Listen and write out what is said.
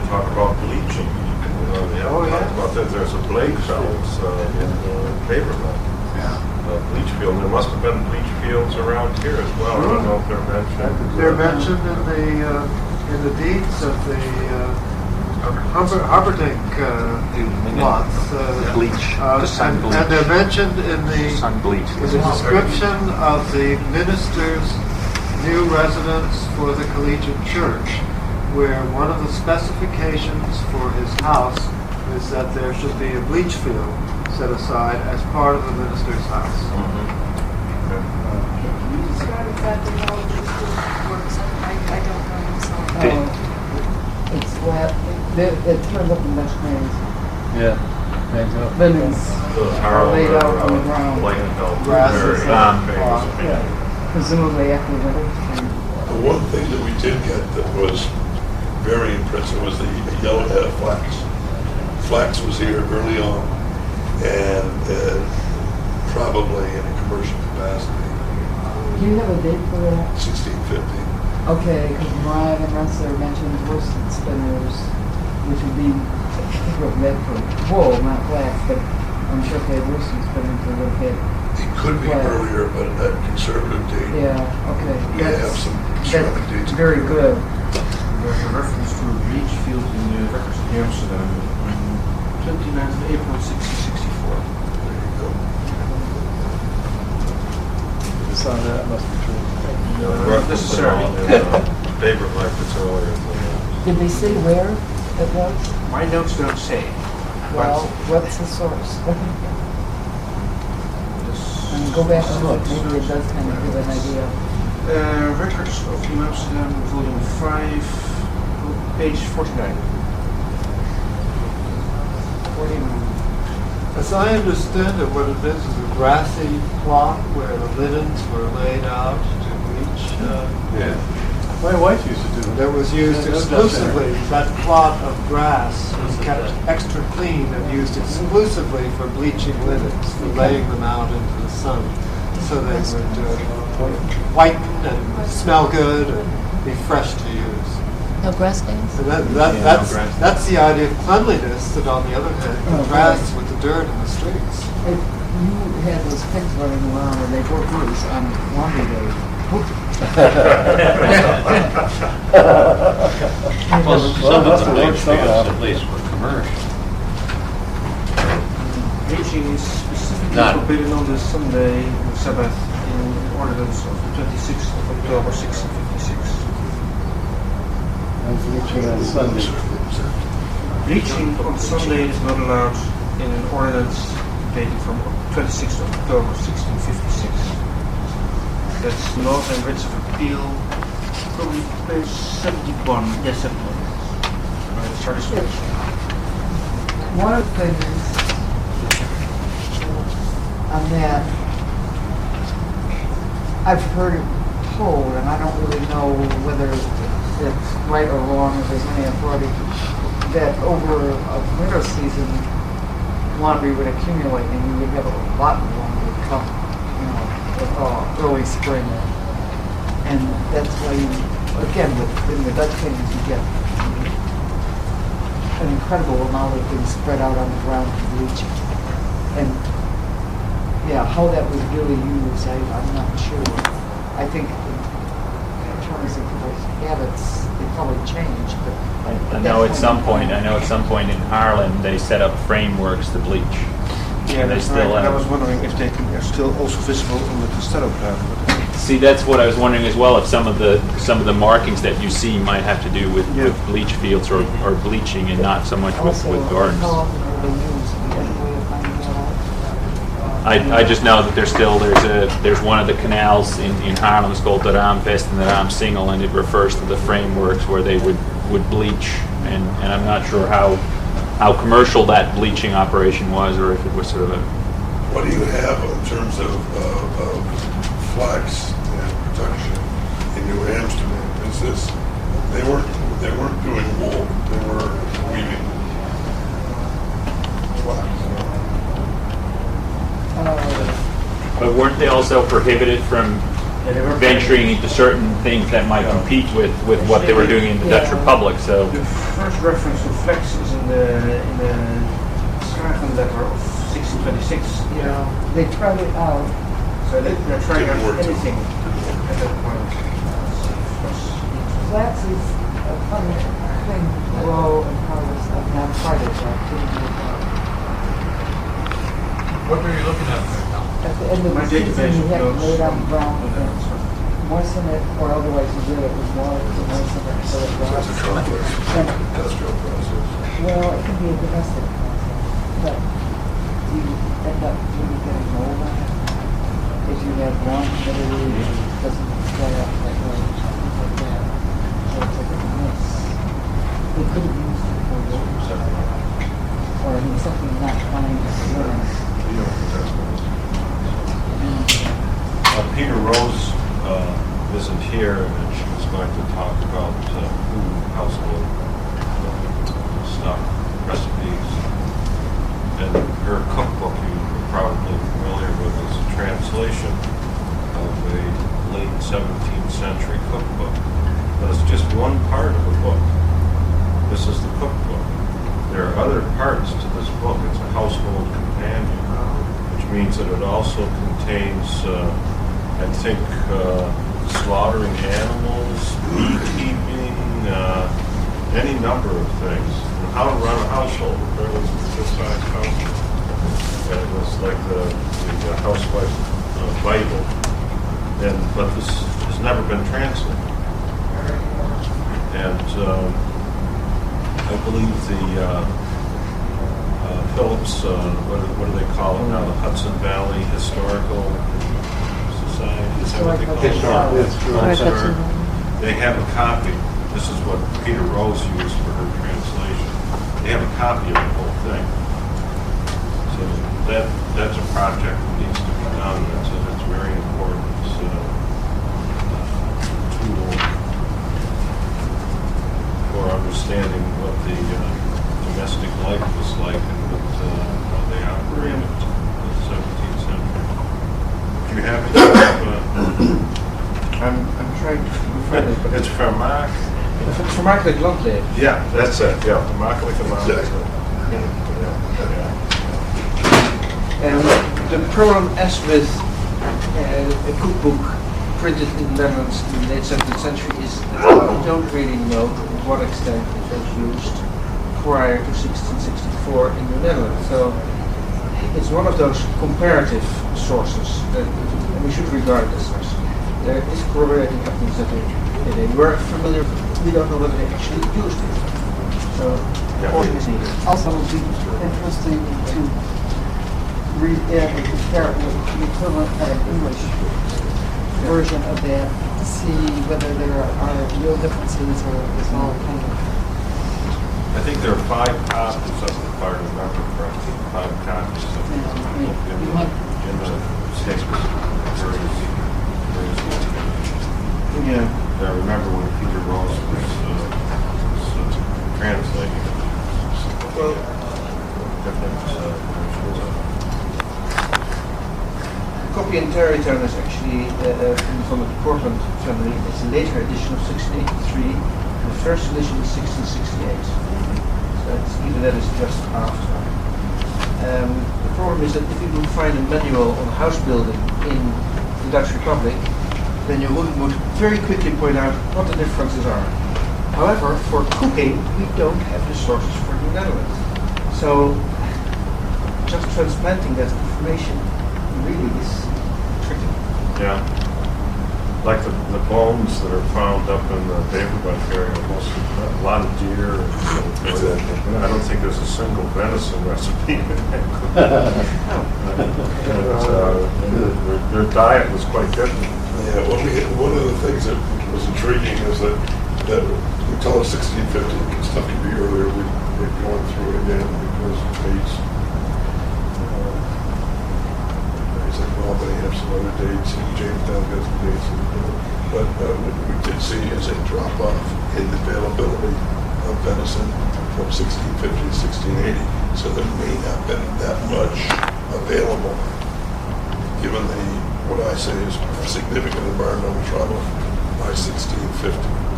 talk about bleaching. They haven't talked about that. There's a blade fellows in paper mill. Bleach field. There must have been bleach fields around here as well. I don't know if they're mentioned. They're mentioned in the deeds of the Humperdinck lots. Bleach. The sun bleach. And they're mentioned in the Sun bleach. description of the minister's new residence for the collegiate church, where one of the specifications for his house is that there should be a bleach field set aside as part of the minister's house. Can you describe exactly how this works? I don't know. It's flat. It turns up in Dutch cranes. Yeah. Linens are laid out on the ground. Grasses Presumably after winter. The one thing that we did get that was very impressive was the yellow head of flax. Flax was here early on, and probably in a commercial capacity, Do you have a date for that? 1650. Okay, because Mariah and Russell mentioned worsted spinners, which would be meant for wool, not flax, but I'm sure if they had worsted spinners, they would get. It could be flax. earlier, but at conservative date, Yeah, okay. we have some conservative dates. That's very good. There's a reference to a bleach field in the records of Amsterdam on 29th of April 1664. There you go. So that must be true. Not necessarily. Paper like it's earlier than that. Did they say where it was? My notes don't say. Well, what's the source? I mean, go back and look, maybe it does kind of give an idea. Records of New Amsterdam, volume 5, page 49. 49. As I understand it, what it is a grassy plot where the linens were laid out to bleach. My wife used to do that. That was used exclusively, that plot of grass was kept extra clean and used exclusively for bleaching linens, for laying them out into the sun, so they would whiten and smell good and be fresh to use. No grass stains? And that's the idea of cleanliness, that on the other hand contrasts with the dirt in the streets. If you had those pigs running around and they broke loose on laundry day. Well, some of the bleach fields, at least, were commercial. Bleaching is specifically Not- forbidden on the Sunday, the Sabbath, in ordinance of the 26th of October 1656. I was bleaching on Sunday. Bleaching on Sunday is not allowed in an ordinance dated from 26th of October 1656. That's Law and Writs of Appeal, probably page 71. Yes, 71. Right, sorry, sorry. One of the things on that, I've heard it told, and I don't really know whether it's right or wrong, if there's any authority, that over a winter season, laundry would accumulate and you would have a lot of laundry come, early spring. And that's why you, again, in the Dutch things, you get an incredible amount of things spread out on the ground for bleaching. And yeah, how that was really used, I'm not sure. I think in terms of people's habits, they probably changed, but I know at some point in Haarlem, they set up frameworks to bleach. Yeah, They that's still right. And I have- was wondering if they are still also visible on the Castello plan. See, that's what I was wondering as well, if some of the markings that you see might have to do with bleach fields or bleaching and not so much with also, gardens. how often are they used? Do you have a way of finding that out? I just know that there's one of the canals in Haarlem, it's called the Raamvest and the Raamsingel, and it refers to the frameworks where they would bleach, and I'm not sure how commercial that bleaching operation was, or if it was sort of a... What do you have in terms of flax and production in New Amsterdam? Is this, they weren't doing wool, they were weaving flax. But weren't they also prohibited from venturing into certain things that might compete with what they were doing in the Dutch Republic. So The first reference to flax is in the Schagen letter of 1626. Yeah, they tried it out. So they're trying Didn't out work too anything at that point. Flax is a funny thing to grow and harvest. I've not tried it, so I couldn't do it. What are you looking at there now? At the end of My the season, database you have to notes. lay it on the ground and moisten it, or otherwise you do it with water to moisten it so it So it's a rots. complex And, industrial process. well, it can be a domestic process, but you end up really getting mold on it. If you have wrong humidity, it doesn't dry up that way, something like that. So it's like a mess. They could have used it for water. Or I mean, something not fine as well. Peter Rose isn't here, and she was going to talk about food, household stuff, recipes. And her cookbook, you're probably familiar with, is a translation of a late 17th century cookbook. But it's just one part of the book. This is the cookbook. There are other parts to this book. It's a household companion, which means that it also contains, I think, slaughtering animals, beekeeping, any number of things, and how to run a household, a fairly good-sized household. And it was like the housewife Bible, but this has never been translated. And I believe the Phillips, what do they call it now? The Hudson Valley Historical Society, is that what they call it? Historical. They have a copy. This is what Peter Rose used for her translation. They have a copy of the whole thing. So that's a project that needs to be done. It's very important tool for understanding what the domestic life was like and how they operated in the 17th century. Do you have any? I'm trying to find it, but It's Vermaak. vermakelijk landleven. Yeah, that's it. Yeah, Vermakelijk and Exactly. And the problem, as with a cookbook printed in the Netherlands in the late 17th century, is that we don't really know to what extent it was used prior to 1664 in the Netherlands. So it's one of those comparative sources that we should regard as such. There is corroborating evidence that they were familiar, but we don't know whether they actually used it. So, reporting is needed. Also, it would be interesting to read and compare it with the equivalent of an English version of that to see whether there are real differences or is all kind of. I think there are 5 copies of it, if I remember correctly. 5 copies of it in the state various Yeah. I remember when Peter Rose was translating it. Well, Different versions of it. Copy and Tarrytown is actually from the Portland family. It's a later edition of 1683. The first edition is 1668. So even that is just after. The problem is that if you would find a manual on house building in the Dutch Republic, then you would very quickly point out what the differences are. However, for cooking, we don't have the sources for the Netherlands. So just transplanting that information really is tricky. Yeah. Like the bones that are found up in the Beverbuck area, a lot of deer. I don't think there's a single venison recipe. Their diet was quite different. Yeah, one of the things that was intriguing is that we tell us 1650, stuff could be earlier, we're going through it again because of dates. He's like, well, they have some other dates, and Jamestown has some dates. But what we did see is a drop-off in the availability of venison from 1650 to 1680. So there may not have been that much available, given the what I say is significant environmental trouble by 1650.